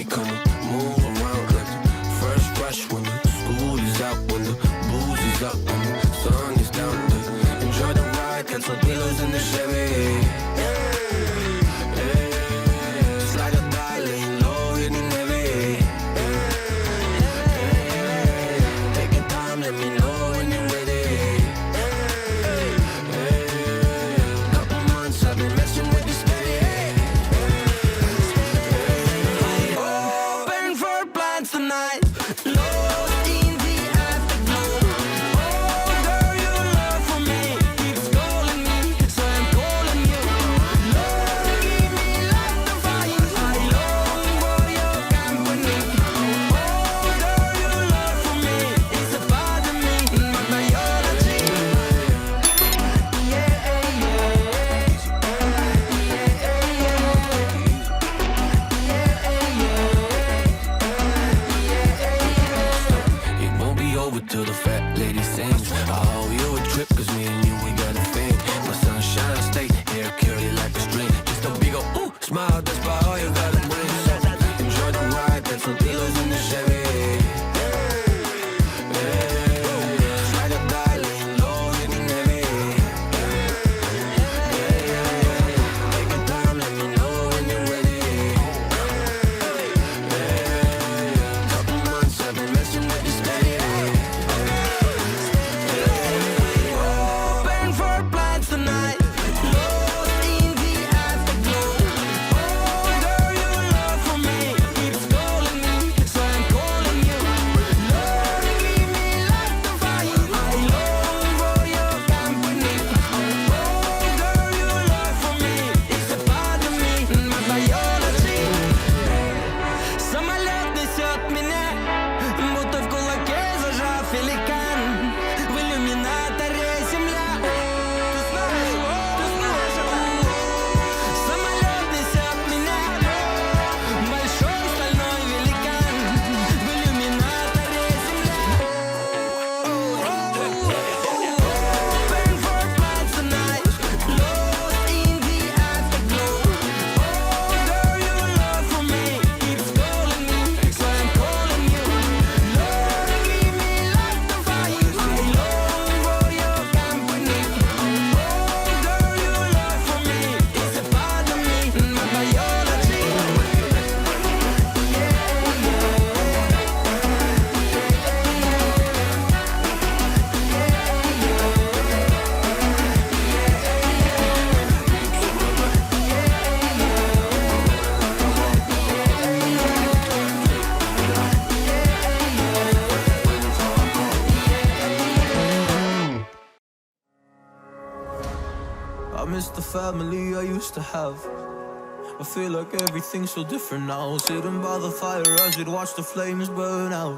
You come and move around like the first rush when the school is out, when the booze is up, when the sun is down. Enjoy the ride, got some pillows in the Chevy. Slide a darling, low, hitting heavy. Take your time, let me know when you're ready. Couple months I've been messing with this steady. Open for plans tonight. Lost in the afterglow. Oh, girl, your love for me keeps calling me, so I'm calling you. Lord, give me like the fire. I long for your company. Oh, girl, your love for me is a part of me, my biology. It won't be over till the fat lady sings. I owe you a trip, cause me and you, we got a thing. My sunshine state, hair curly like a string. Just a big ol' ooh, smile, that's about all you gotta bring. So enjoy the ride, got some pillows in the Chevy. Slide a darling, low, hitting heavy. Take your time, let me know when you're ready. Couple months I've been messing with this steady. Open for plans tonight. Lost in the afterglow. Oh, girl, your love for me keeps calling me, so I'm calling you. Lord, give me like the fire. I long for your company. Oh, girl, your love for me is a part of me, my biology. Самолет несет меня, будто в кулаке зажав великан. В иллюминаторе земля. Ты знаешь, самолет несет меня, большой стальной великан. В иллюминаторе земля. Open for plans tonight. Lost in the afterglow. Oh, girl, your love for me keeps calling me, so I'm calling you. Lord, give me like the fire. I long for your company. Oh, girl, your love for me is a part of me, my biology. I miss the family I used to have. I feel like everything's so different now. Sitting by the fire as we'd watch the flames burn out.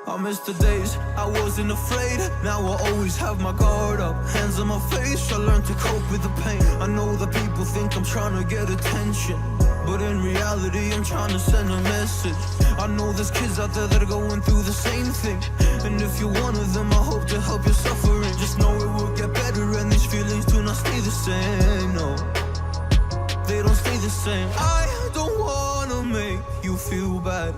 I miss the days I wasn't afraid. Now I always have my guard up, hands on my face. I learned to cope with the pain. I know that people think I'm trying to get attention, but in reality I'm trying to send a message. I know there's kids out there that are going through the same thing, and if you're one of them, I hope to help your suffering. Just know it will get better, and these feelings do not stay the same. No, they don't stay the same. I don't wanna make you feel bad.